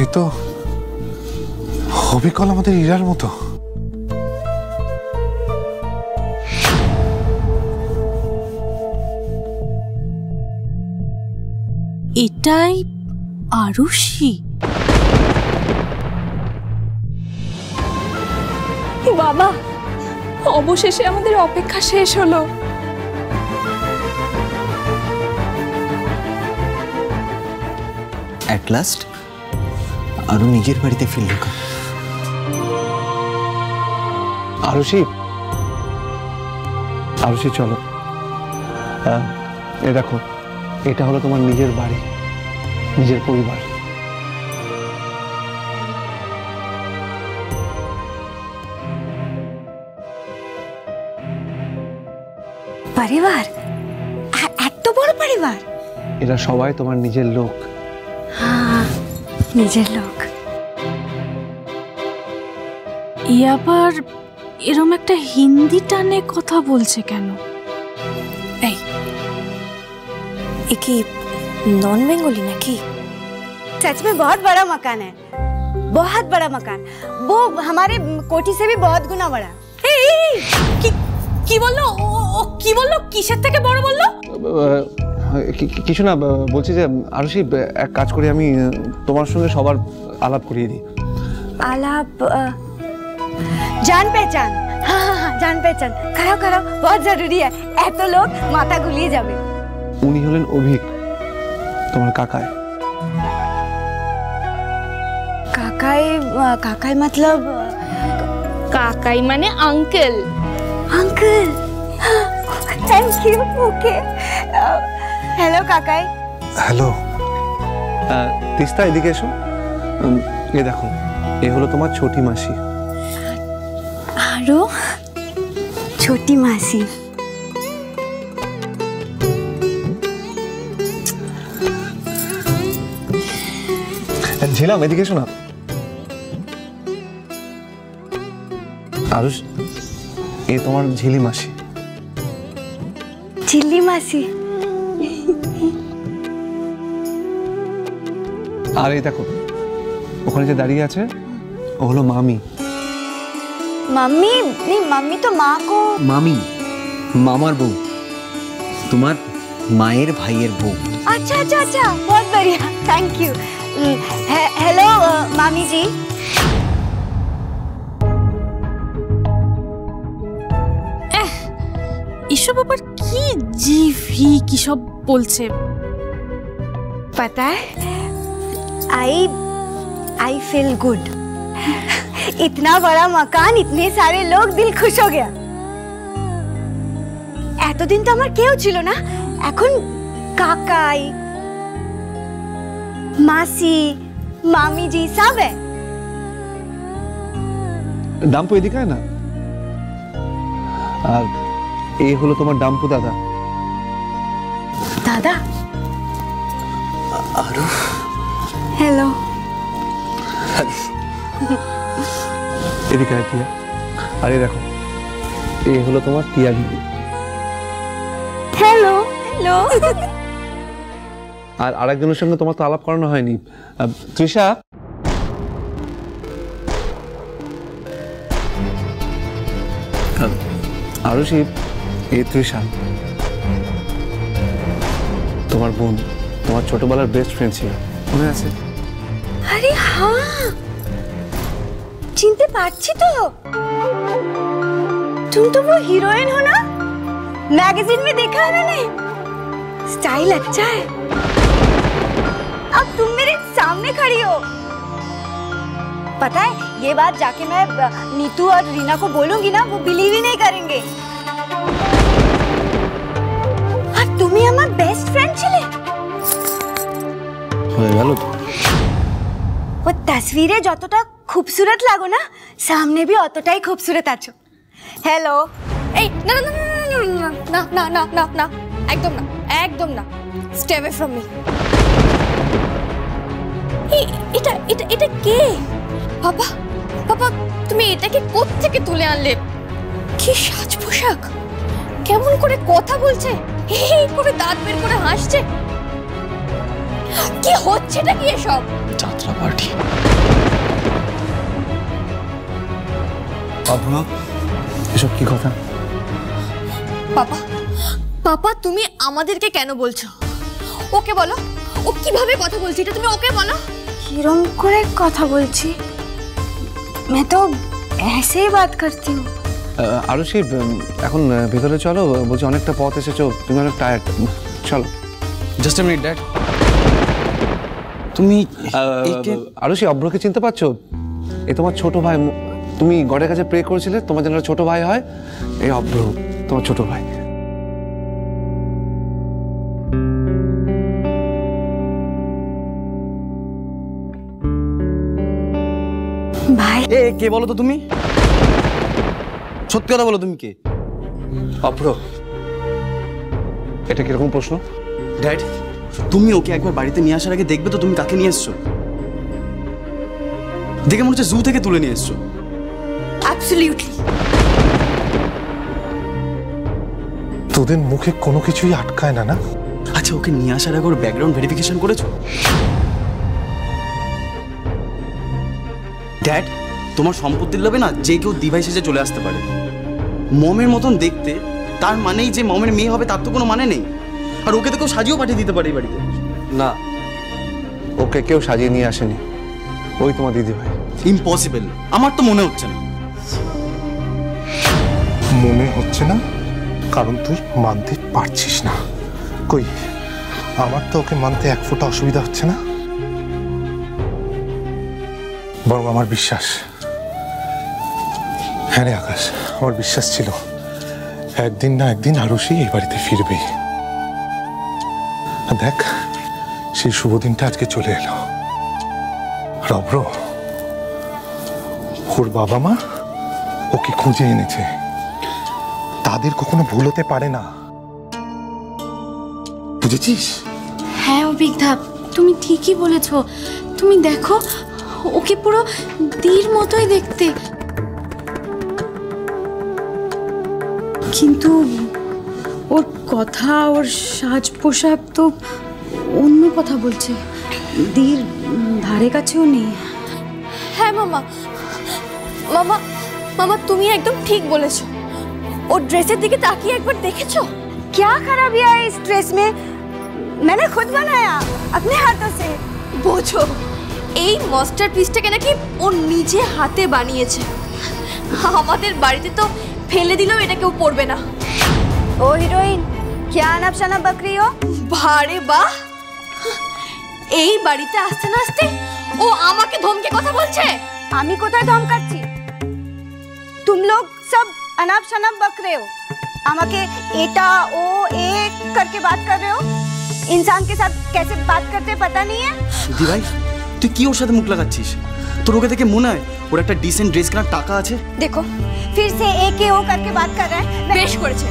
সে তো অবিকল আমাদের ইরার মতো। এটাই আরুষি। বাবা, অবশেষে আমাদের অপেক্ষা শেষ হলো। অ্যাট লাস্ট আরো নিজের বাড়িতে ফিরল। আরুষি, আরুষি চলো। এ দেখো, এটা হলো তোমার নিজের বাড়ি, নিজের পরিবার। পরিবার? এত বড় পরিবার? এরা সবাই তোমার নিজের লোক। হ্যাঁ, নিজের লোক। এ আবার এরম একটা হিন্দি টানে কথা বলছে কেন? এই, কি नॉन बेंगोली ना की? सच में बहुत बड़ा मकान है, बहुत बड़ा मकान। वो हमारे कोठी से भी बहुत गुना बड़ा। কি বললো ও? কি বললো? কিসের থেকে বড় বললো? কিছু না, বলছি যে আরুষি, এক কাজ করি, আমি তোমার সঙ্গে সবার আলাপ করিয়ে দিই। आलाप? जान पहचान? हाँ हाँ हाँ, जान पहचान। कराओ कराओ, बहुत जरूरी है। ऐतो लोग माता गुलिए जाबे। উনি হলেন অভিক, তোমার কাকাই। काकाई? काकाई मतलब? কাকাই মানে uncle. Uncle, thank you. Okay, hello काकाई। হ্যালো তিস্তা, এদিকে এসো। এ দেখো, এ হলো তোমার ছোটি মাসি। आरो छोटी मासी। ঝিলাম, এদিকে এসো না। আরুষ, এ তোমার ঝিলি মাসি। चिल्ली मासी। আর এই দেখো, ওখানে যে দাঁড়িয়ে আছে ও হলো মামি। मम्मी नहीं, मम्मी तो माँ को। মামি মামার বউ, তোমার মায়ের ভাইয়ের বউ। अच्छा अच्छा अच्छा, बहुत बढ़िया, थैंक यू। हेलो मामी जी। এসব আবার কি জিভি কি সব বলছে? पता है, आई फील गुड। इतना बड़ा मकान, इतने सारे लोग, दिल खुश हो गया। এতদিন তো আমার কেউ ছিল না, এখন কাকাই, মাসি, মামি জি সব है। ডাম্পু, এদিকে আয় না। আর এই হলো তোমার ডাম্পু দাদা। দাদা? আরো हेलो। এদিকে আয় টিয়া। আর এই দেখো, এই হলো তোমার টিয়া দিদি। Hello hello. আর আরেকজনের সঙ্গে তোমার তো আলাপ করানো হয়নি, তৃষা। আরুষি, এই তৃষা তোমার বোন, তোমার ছোটবেলার বেস্ট ফ্রেন্ড ছিল, মনে আছে? अरे हाँ, चिनते पारছি তো। तुम तो वो हीरोइन हो ना, मैगजीन में देखा है मैंने। स्टाइल अच्छा है। अब तुम मेरे सामने खड़ी हो। पता है, ये बात जाके मैं नीतू और रीना को बोलूंगी ना, वो बिलीव ही नहीं करेंगे। और तुम ही हमार बेस्ट फ्रेंड ছিলে। হয়ে গেল তো। वो तस्वीरें যতটা खूबसूरत লাগো না, सामने भी অতটাই खूबसूरत আছো। हेलो। এই না না না না না না না, একদম না, একদম না। Stay away from me. এটা এটা এটা কে? বাবা বাবা, তুমি এটাকে কোত্থেকে তুলে আনলে? কি সাজ পোশাক, কেমন করে কথা বলছে, এই করে দাঁত বের করে হাসছে। কি হচ্ছেটা কি এসব? যাত্রা পার্টি। অভ্র, এসব কি কথা? পাপা পাপা তুমি আমাদেরকে কেন বলছো? ওকে বলো, ও কিভাবে কথা বলছে এটা তুমি ওকে বলো। কিরম করে কথা বলছি? मैं तो ऐसे ही बात करती हूँ। আরুষি, এখন ভেতরে চলো, বলছি অনেকটা পথ এসেছো, তুমি অনেক টায়ার্ড, চলো। জাস্ট এ মিনিট ড্যাড, তুমি আরুষি, অভ্রকে চিনতে পারছো? এ তোমার ছোট ভাই, তুমি গডের কাছে প্রে করেছিলে তোমার যেন ছোট ভাই হয়, এই অভ্র তোমার ছোট ভাই। भाई এ কে বলো তো তুমি? সত্যি কথা বলো, তুমি কে? অভ্র, এটা কিরকম প্রশ্ন? ড্যাড, তুমি ওকে একবার বাড়িতে নিয়ে আসার আগে দেখবে তো তুমি কাকে নিয়ে এসছো। দেখে মনে হচ্ছে জু থেকে তুলে নিয়ে এসছো। অ্যাবসলিউটলি। তোদের মুখে কোনো কিছুই আটকায় না, না? আচ্ছা, ওকে নিয়ে আসার আগে ওর ব্যাকগ্রাউন্ড ভেরিফিকেশন করেছো? ড্যাড, তোমার সম্পত্তির লোভে না যে কেউ দিভাই সেজে চলে আসতে পারে। মমের মতন দেখতে, তার মানেই যে মমের মেয়ে হবে তার তো কোনো মানে নেই। আর ওকে তো কেউ সাজিয়েও পাঠিয়ে দিতে পারে এই বাড়িতে। না, ওকে কেউ সাজিয়ে নিয়ে আসেনি, ওই তোমার দিদি ভাই। ইম্পসিবল, আমার তো মনে হচ্ছে না। মনে হচ্ছে না কারণ তুই মানতে পারছিস না। কই, আমার তো ওকে মানতে এক ফোঁটা অসুবিধা হচ্ছে না, বরং আমার বিশ্বাস। হ্যাঁ রে আকাশ, আমার বিশ্বাস ছিল একদিন না একদিন আরুষি এই বাড়িতে ফিরবে। আর দেখ, সেই শুভ দিনটা আজকে চলে এলো। আর অভ্র, ওর বাবা মা ওকে খুঁজে এনেছে, তাদের কখনো ভুল হতে পারে না, বুঝেছিস? হ্যাঁ অভিজ্ঞা, তুমি ঠিকই বলেছো। তুমি দেখো, ওকে পুরো দীর মতোই দেখতে, কিন্তু ওর কথা, ওর সাজ পোশাক তো অন্য কথা বলছে। দীর ধারে কাছেও নেই। হ্যাঁ মামা, মামা মামা তুমি একদম ঠিক বলেছো। ওর ড্রেসের দিকে তাকিয়ে একবার দেখেছো? क्या खराबियां है इस ड्रेस में? मैंने खुद बनाया अपने हाथों से। বোঝো, এই মাস্টারপিসটাকে নাকি ও নিজে হাতে বানিয়েছে। আমাদের বাড়িতে তো ফেলে দিলেও এটা কেউ পরবে না। ओ हीरोइन, क्या अनब शनब बक रही हो? ভারে বাহ, এই বাড়িতে আসতে না আসতে ও আমাকে ধমকে কথা বলছে। आमी कोথায় ধমকাচ্ছি? तुम लोग सब अनब शनब बक रहे हो। আমাকে এটা ও এ करके बात कर रहे हो। इंसान के साथ कैसे बात करते पता नहीं है। দিভাই, তুই কি ওর সাথে মুখ লাগাচ্ছিস? তোর ওকে দেখে মনে হয় ওর একটা ডিসেন্ট ড্রেস কেনার টাকা আছে? देखो, फिर से ए के ओ करके बात कर रहा है। বেশ করেছে,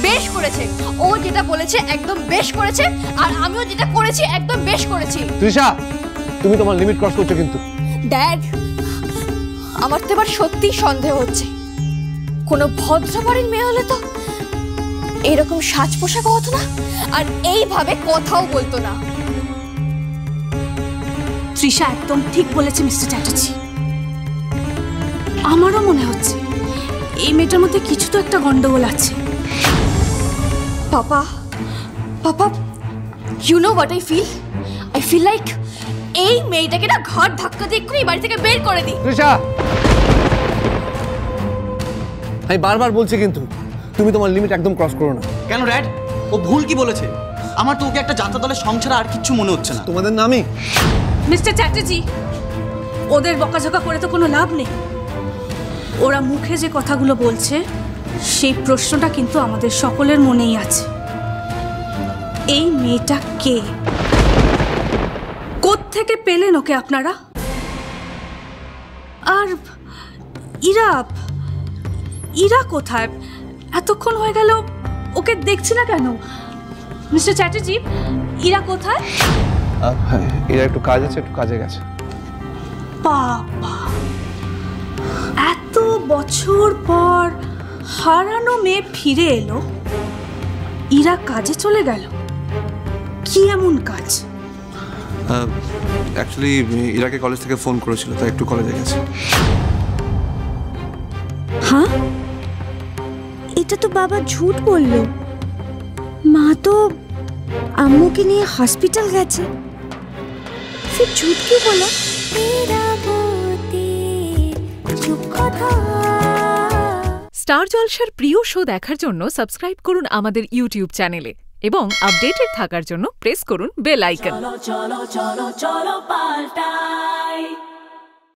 বেশ করেছে। ও যেটা বলেছে একদম বেশ করেছে, আর আমিও যেটা করেছি একদম বেশ করেছি। তৃষা, তুমি তোমার লিমিট ক্রস করছো কিন্তু। ড্যাড, আমার তো এবার সত্যি সন্দেহ হচ্ছে। কোনো ভদ্র বাড়ির মেয়ে হলে তো এরকম সাজ পোশাকও হতো না, আর এইভাবে কথাও বলতো না। তৃষা একদম ঠিক বলেছে মিস্টার চ্যাটার্জি। আমারও মনে হচ্ছে এই মেয়েটার মধ্যে কিছু তো একটা গন্ডগোল আছে। Papa, papa, you know what I feel? I feel like এই মেয়েটাকে না ঘর ধাক্কা দিয়ে এক্ষুনি বাড়ি থেকে বের করে দিই। তৃষা, আমি বারবার বলছি কিন্তু তুমি তোমার লিমিট একদম ক্রস করো না। কেন ড্যাড, ও ভুল কি বলেছে? আমার তো ওকে একটা যাত্রা দলের সংসার আর কিচ্ছু মনে হচ্ছে না। তোমাদের নামই মিস্টার চ্যাটার্জি, ওদের বকাঝকা করে তো কোনো লাভ নেই। ওরা মুখে যে কথাগুলো বলছে সেই প্রশ্নটা কিন্তু আমাদের সকলের মনেই আছে। এই মেয়েটা কে? কোত্থেকে পেলেন ওকে আপনারা? আর ইরা, ইরা কোথায়? এতক্ষণ হয়ে গেল ওকে দেখছি না কেন? মিস্টার চ্যাটার্জি, ইরা কোথায়? হ্যাঁ, এরা একটু কাজ আছে, একটু কাজে গেছে। বাবা, এত বছর পর হারানো মেয়ে ফিরে এলো, ইরা কাজে চলে গেল। কি এমন কাজ? অ্যাকচুয়ালি ইরাকে কলেজ থেকে ফোন করেছিল, তাই একটু কলেজে গেছে। হ্যাঁ, এটা তো বাবা ঝুট বললো। মা তো আম্মুকে নিয়ে হসপিটাল গেছে। फिर झूठ क्यों बोला? স্টার জলসার প্রিয় শো দেখার জন্য সাবস্ক্রাইব করুন আমাদের ইউটিউব চ্যানেলে এবং আপডেটেড থাকার জন্য প্রেস করুন বেল আইকন। চলো চলো চলো চলো পাল্টাই।